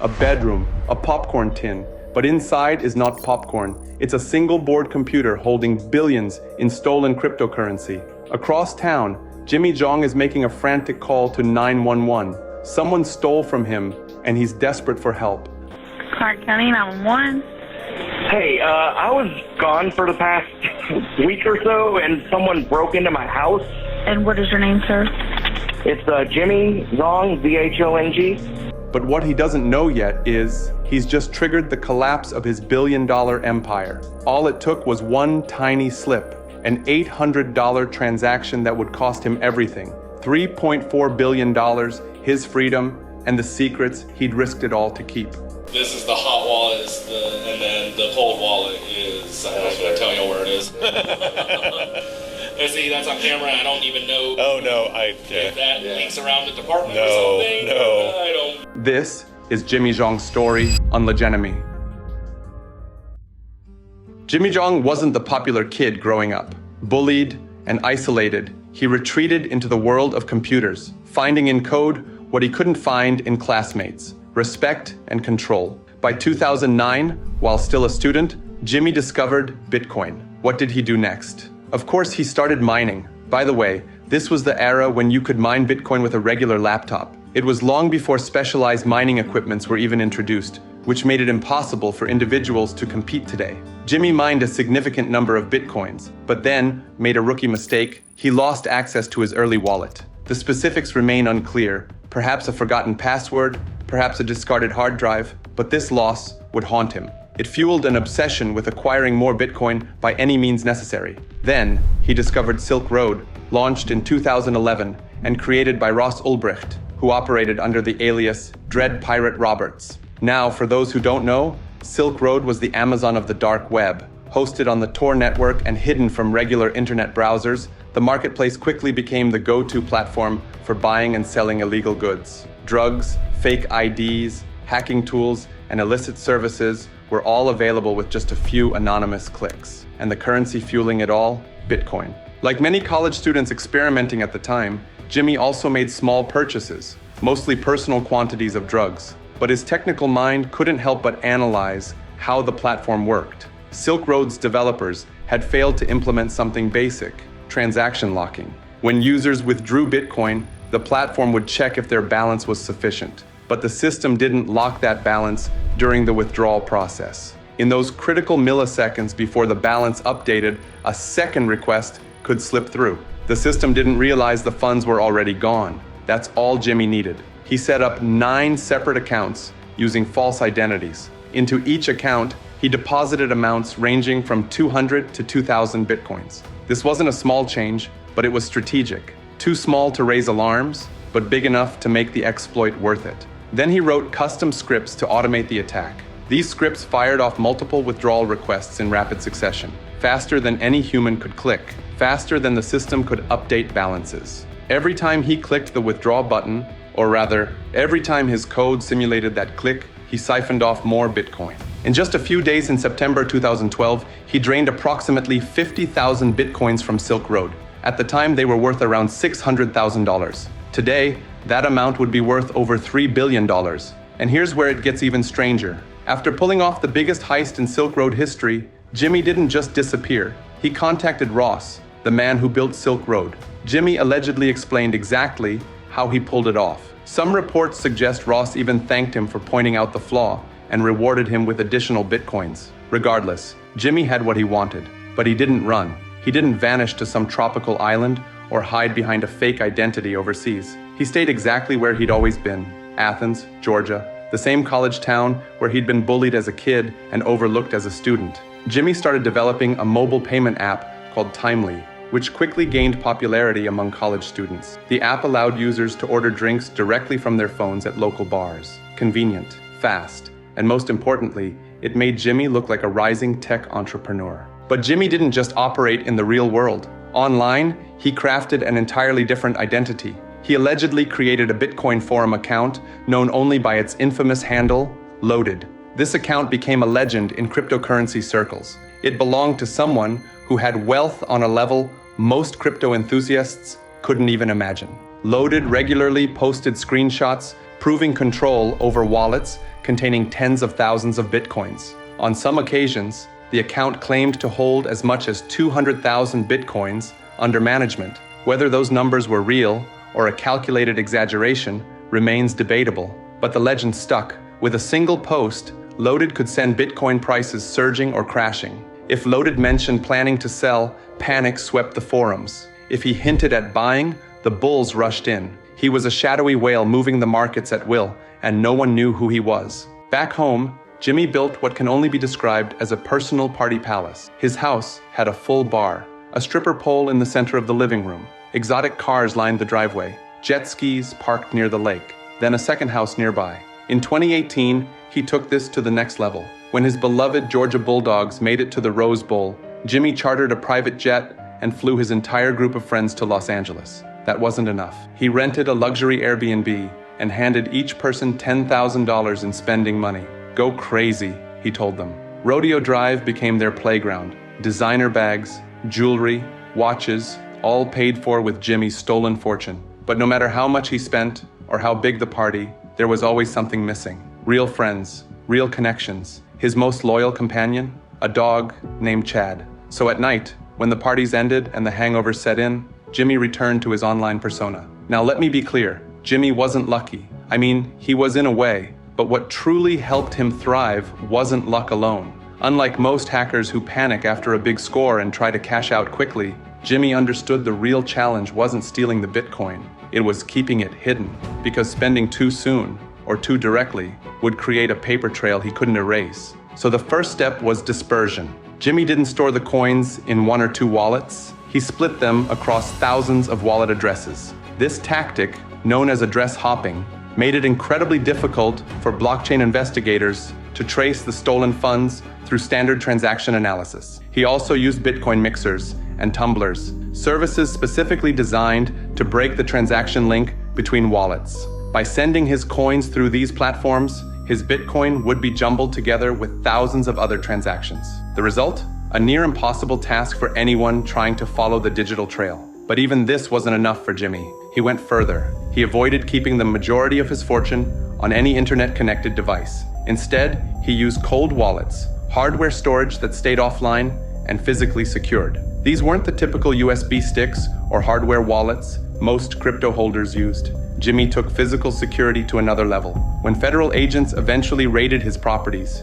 a bedroom, a popcorn tin. But inside is not popcorn. It's a single board computer holding billions in stolen cryptocurrency. Across town, Jimmy Zhong is making a frantic call to 911. Someone stole from him, and he's desperate for help. Clark County 911. Hey, I was gone for the past week or so, and someone broke into my house. And what is your name, sir? It's Jimmy Zhong, Z-H-O-N-G. But what he doesn't know yet is he's just triggered the collapse of his billion-dollar empire. All it took was one tiny slip, an $800 transaction that would cost him everything. $3.4 billion, his freedom, and the secrets he'd risked it all to keep. This is the hot wallet, and then the cold wallet is, I'm not going to tell you where it is. Let's see, that's on camera. I don't even know. Oh, no, if that links around the department or something. No. I don't. This is Jimmy Zhong's story on Legenemy. Jimmy Zhong wasn't the popular kid growing up. Bullied and isolated, he retreated into the world of computers, finding in code what he couldn't find in classmates: respect and control. By 2009, while still a student, Jimmy discovered Bitcoin. What did he do next? Of course, he started mining. By the way, this was the era when you could mine Bitcoin with a regular laptop. It was long before specialized mining equipments were even introduced, which made it impossible for individuals to compete today. Jimmy mined a significant number of Bitcoins, but then made a rookie mistake. He lost access to his early wallet. The specifics remain unclear. Perhaps a forgotten password, perhaps a discarded hard drive, but this loss would haunt him. It fueled an obsession with acquiring more Bitcoin by any means necessary. Then, he discovered Silk Road, launched in 2011 and created by Ross Ulbricht, who operated under the alias Dread Pirate Roberts. Now, for those who don't know, Silk Road was the Amazon of the dark web. Hosted on the Tor network and hidden from regular internet browsers, the marketplace quickly became the go-to platform for buying and selling illegal goods. Drugs, fake IDs, hacking tools, and illicit services were all available with just a few anonymous clicks. And the currency fueling it all? Bitcoin. Like many college students experimenting at the time, Jimmy also made small purchases, mostly personal quantities of drugs. But his technical mind couldn't help but analyze how the platform worked. Silk Road's developers had failed to implement something basic: transaction locking. When users withdrew Bitcoin, the platform would check if their balance was sufficient. But the system didn't lock that balance during the withdrawal process. In those critical milliseconds before the balance updated, a second request could slip through. The system didn't realize the funds were already gone. That's all Jimmy needed. He set up 9 separate accounts using false identities. Into each account, he deposited amounts ranging from 200 to 2,000 Bitcoins. This wasn't a small change, but it was strategic. Too small to raise alarms, but big enough to make the exploit worth it. Then he wrote custom scripts to automate the attack. These scripts fired off multiple withdrawal requests in rapid succession, faster than any human could click, faster than the system could update balances. Every time he clicked the withdraw button, or rather, every time his code simulated that click, he siphoned off more Bitcoin. In just a few days in September 2012, he drained approximately 50,000 Bitcoins from Silk Road. At the time, they were worth around $600,000. Today, that amount would be worth over $3 billion. And here's where it gets even stranger. After pulling off the biggest heist in Silk Road history, Jimmy didn't just disappear. He contacted Ross, the man who built Silk Road. Jimmy allegedly explained exactly how he pulled it off. Some reports suggest Ross even thanked him for pointing out the flaw and rewarded him with additional Bitcoins. Regardless, Jimmy had what he wanted, but he didn't run. He didn't vanish to some tropical island or hide behind a fake identity overseas. He stayed exactly where he'd always been: Athens, Georgia, the same college town where he'd been bullied as a kid and overlooked as a student. Jimmy started developing a mobile payment app called Timely, which quickly gained popularity among college students. The app allowed users to order drinks directly from their phones at local bars. Convenient, fast, and most importantly, it made Jimmy look like a rising tech entrepreneur. But Jimmy didn't just operate in the real world. Online, he crafted an entirely different identity. He allegedly created a Bitcoin forum account known only by its infamous handle, Loaded. This account became a legend in cryptocurrency circles. It belonged to someone who had wealth on a level most crypto enthusiasts couldn't even imagine. Loaded regularly posted screenshots proving control over wallets containing tens of thousands of bitcoins. On some occasions, the account claimed to hold as much as 200,000 bitcoins under management. Whether those numbers were real or a calculated exaggeration remains debatable, but the legend stuck. With a single post, Loaded could send Bitcoin prices surging or crashing. If Loaded mentioned planning to sell, panic swept the forums. If he hinted at buying, the bulls rushed in. He was a shadowy whale moving the markets at will, and no one knew who he was. Back home, Jimmy built what can only be described as a personal party palace. His house had a full bar, a stripper pole in the center of the living room. Exotic cars lined the driveway, jet skis parked near the lake, then a second house nearby. In 2018, he took this to the next level. When his beloved Georgia Bulldogs made it to the Rose Bowl, Jimmy chartered a private jet and flew his entire group of friends to Los Angeles. That wasn't enough. He rented a luxury Airbnb and handed each person $10,000 in spending money. Go crazy, he told them. Rodeo Drive became their playground. Designer bags, jewelry, watches, all paid for with Jimmy's stolen fortune. But no matter how much he spent or how big the party, there was always something missing. Real friends, real connections. His most loyal companion, a dog named Chad. So at night, when the parties ended and the hangover set in, Jimmy returned to his online persona. Now let me be clear, Jimmy wasn't lucky. I mean, he was in a way, but what truly helped him thrive wasn't luck alone. Unlike most hackers who panic after a big score and try to cash out quickly, Jimmy understood the real challenge wasn't stealing the Bitcoin, it was keeping it hidden, because spending too soon, or too directly, would create a paper trail he couldn't erase. So the first step was dispersion. Jimmy didn't store the coins in one or two wallets, he split them across thousands of wallet addresses. This tactic, known as address hopping, made it incredibly difficult for blockchain investigators to trace the stolen funds through standard transaction analysis. He also used Bitcoin mixers and tumblers, services specifically designed to break the transaction link between wallets. By sending his coins through these platforms, his Bitcoin would be jumbled together with thousands of other transactions. The result? A near impossible task for anyone trying to follow the digital trail. But even this wasn't enough for Jimmy. He went further. He avoided keeping the majority of his fortune on any internet-connected device. Instead, he used cold wallets, hardware storage that stayed offline and physically secured. These weren't the typical USB sticks or hardware wallets most crypto holders used. Jimmy took physical security to another level. When federal agents eventually raided his properties,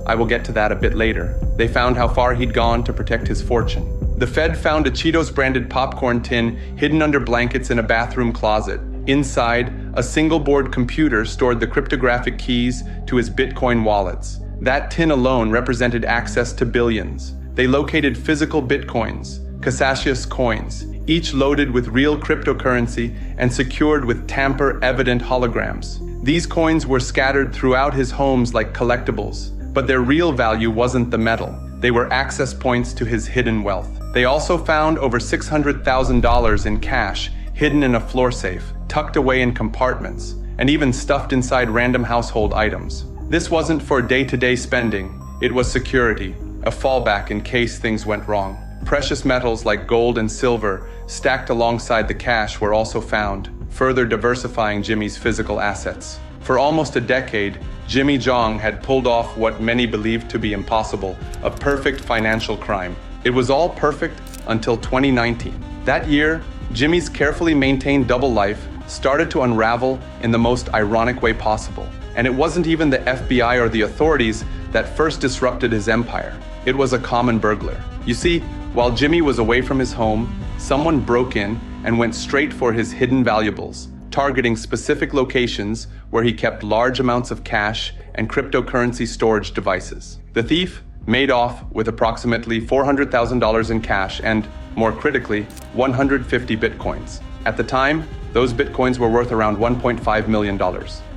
I will get to that a bit later, they found how far he'd gone to protect his fortune. The Fed found a Cheetos-branded popcorn tin hidden under blankets in a bathroom closet. Inside, a single-board computer stored the cryptographic keys to his Bitcoin wallets. That tin alone represented access to billions. They located physical Bitcoins, Cassius coins, each loaded with real cryptocurrency and secured with tamper-evident holograms. These coins were scattered throughout his homes like collectibles, but their real value wasn't the metal. They were access points to his hidden wealth. They also found over $600,000 in cash hidden in a floor safe, tucked away in compartments, and even stuffed inside random household items. This wasn't for day-to-day spending. It was security, a fallback in case things went wrong. Precious metals like gold and silver stacked alongside the cash were also found, further diversifying Jimmy's physical assets. For almost a decade, Jimmy Zhong had pulled off what many believed to be impossible, a perfect financial crime. It was all perfect until 2019. That year, Jimmy's carefully maintained double life started to unravel in the most ironic way possible. And it wasn't even the FBI or the authorities that first disrupted his empire. It was a common burglar. You see, while Jimmy was away from his home, someone broke in and went straight for his hidden valuables, targeting specific locations where he kept large amounts of cash and cryptocurrency storage devices. The thief made off with approximately $400,000 in cash and, more critically, 150 bitcoins. At the time, those bitcoins were worth around $1.5 million.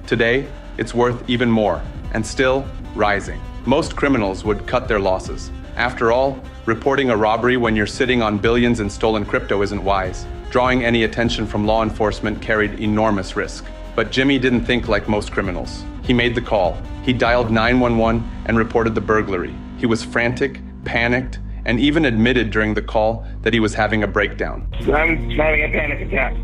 Today, it's worth even more, and still rising. Most criminals would cut their losses. After all, reporting a robbery when you're sitting on billions in stolen crypto isn't wise. Drawing any attention from law enforcement carried enormous risk. But Jimmy didn't think like most criminals. He made the call. He dialed 911 and reported the burglary. He was frantic, panicked, and even admitted during the call that he was having a breakdown. I'm having a panic attack.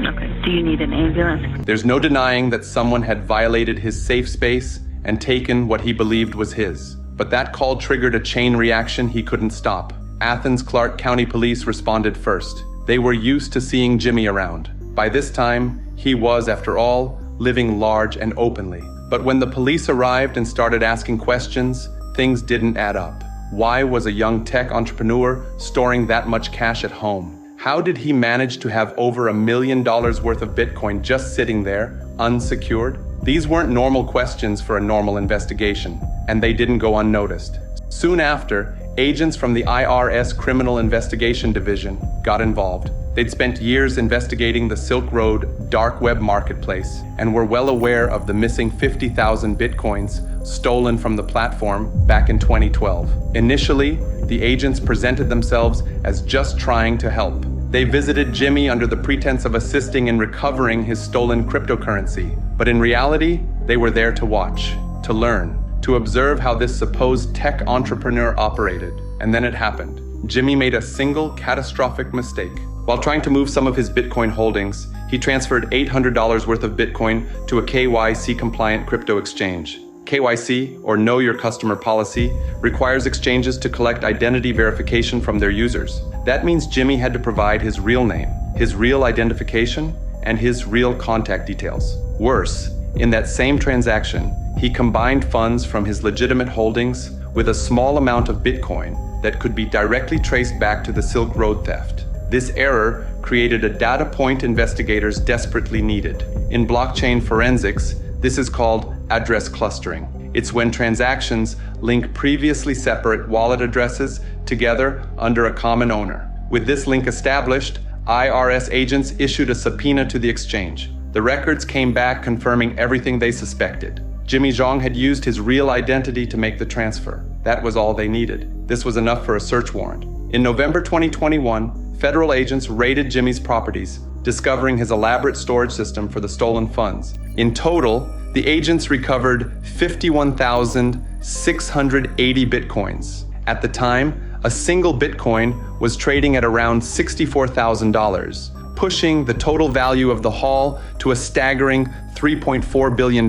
Okay. Do you need an ambulance? There's no denying that someone had violated his safe space and taken what he believed was his. But that call triggered a chain reaction he couldn't stop. Athens Clarke County Police responded first. They were used to seeing Jimmy around. By this time, he was, after all, living large and openly. But when the police arrived and started asking questions, things didn't add up. Why was a young tech entrepreneur storing that much cash at home? How did he manage to have over $1 million worth of Bitcoin just sitting there, unsecured? These weren't normal questions for a normal investigation, and they didn't go unnoticed. Soon after, agents from the IRS Criminal Investigation Division got involved. They'd spent years investigating the Silk Road dark web marketplace and were well aware of the missing 50,000 Bitcoins stolen from the platform back in 2012. Initially, the agents presented themselves as just trying to help. They visited Jimmy under the pretense of assisting in recovering his stolen cryptocurrency. But in reality, they were there to watch, to learn, to observe how this supposed tech entrepreneur operated. And then it happened. Jimmy made a single catastrophic mistake. While trying to move some of his Bitcoin holdings, he transferred $800 worth of Bitcoin to a KYC-compliant crypto exchange. KYC, or Know Your Customer policy, requires exchanges to collect identity verification from their users. That means Jimmy had to provide his real name, his real identification, and his real contact details. Worse, in that same transaction, he combined funds from his legitimate holdings with a small amount of Bitcoin that could be directly traced back to the Silk Road theft. This error created a data point investigators desperately needed. In blockchain forensics, this is called address clustering. It's when transactions link previously separate wallet addresses together under a common owner. With this link established, IRS agents issued a subpoena to the exchange. The records came back confirming everything they suspected. Jimmy Zhong had used his real identity to make the transfer. That was all they needed. This was enough for a search warrant. In November 2021, federal agents raided Jimmy's properties, discovering his elaborate storage system for the stolen funds. In total, the agents recovered 51,680 Bitcoins. At the time, a single Bitcoin was trading at around $64,000, pushing the total value of the haul to a staggering $3.4 billion.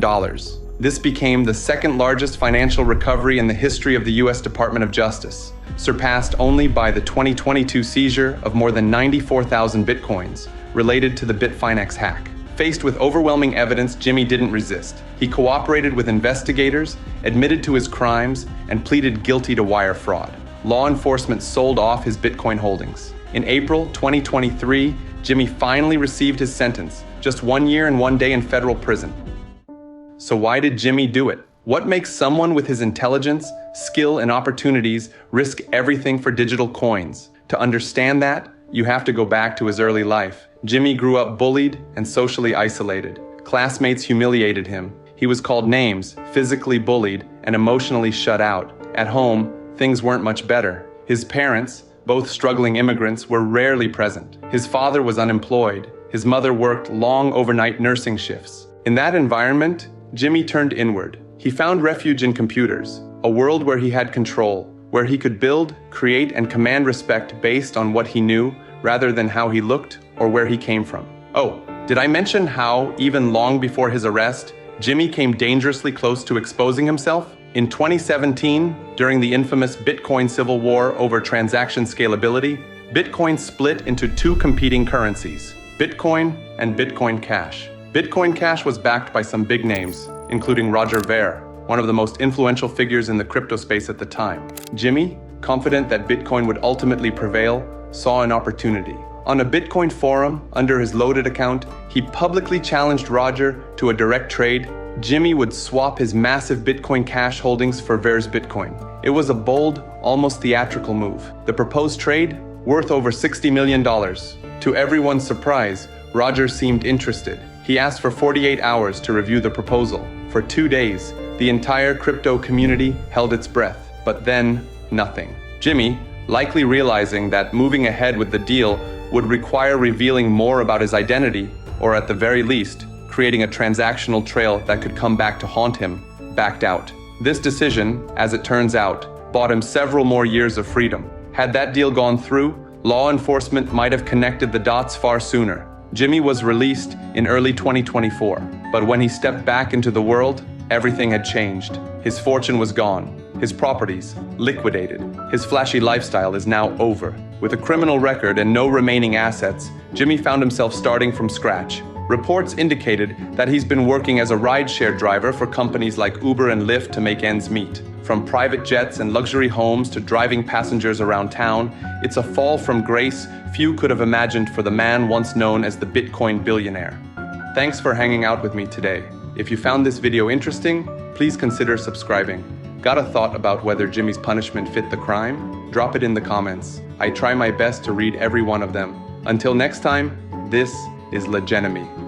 This became the second largest financial recovery in the history of the U.S. Department of Justice, surpassed only by the 2022 seizure of more than 94,000 Bitcoins related to the Bitfinex hack. Faced with overwhelming evidence, Jimmy didn't resist. He cooperated with investigators, admitted to his crimes, and pleaded guilty to wire fraud. Law enforcement sold off his Bitcoin holdings. In April 2023, Jimmy finally received his sentence, just 1 year and 1 day in federal prison. So why did Jimmy do it? What makes someone with his intelligence, skill, and opportunities risk everything for digital coins? To understand that, you have to go back to his early life. Jimmy grew up bullied and socially isolated. Classmates humiliated him. He was called names, physically bullied, and emotionally shut out. At home, things weren't much better. His parents, both struggling immigrants, were rarely present. His father was unemployed. His mother worked long overnight nursing shifts. In that environment, Jimmy turned inward. He found refuge in computers, a world where he had control, where he could build, create, and command respect based on what he knew rather than how he looked or where he came from. Oh, did I mention how, even long before his arrest, Jimmy came dangerously close to exposing himself? In 2017, during the infamous Bitcoin civil war over transaction scalability, Bitcoin split into two competing currencies, Bitcoin and Bitcoin Cash. Bitcoin Cash was backed by some big names, including Roger Ver, one of the most influential figures in the crypto space at the time. Jimmy, confident that Bitcoin would ultimately prevail, saw an opportunity. On a Bitcoin forum, under his loaded account, he publicly challenged Roger to a direct trade. Jimmy would swap his massive Bitcoin Cash holdings for Ver's Bitcoin. It was a bold, almost theatrical move. The proposed trade, worth over $60 million. To everyone's surprise, Roger seemed interested. He asked for 48 hours to review the proposal. For 2 days, the entire crypto community held its breath, but then nothing. Jimmy, likely realizing that moving ahead with the deal would require revealing more about his identity, or at the very least, creating a transactional trail that could come back to haunt him, backed out. This decision, as it turns out, bought him several more years of freedom. Had that deal gone through, law enforcement might have connected the dots far sooner. Jimmy was released in early 2024, but when he stepped back into the world, Everything had changed. His fortune was gone. His properties liquidated. His flashy lifestyle is now over. With a criminal record and no remaining assets, Jimmy found himself starting from scratch. Reports indicated that he's been working as a rideshare driver for companies like Uber and Lyft to make ends meet. From private jets and luxury homes to driving passengers around town, it's a fall from grace few could have imagined for the man once known as the Bitcoin billionaire. Thanks for hanging out with me today. If you found this video interesting, please consider subscribing. Got a thought about whether Jimmy's punishment fit the crime? Drop it in the comments. I try my best to read every one of them. Until next time, this is Legenemy.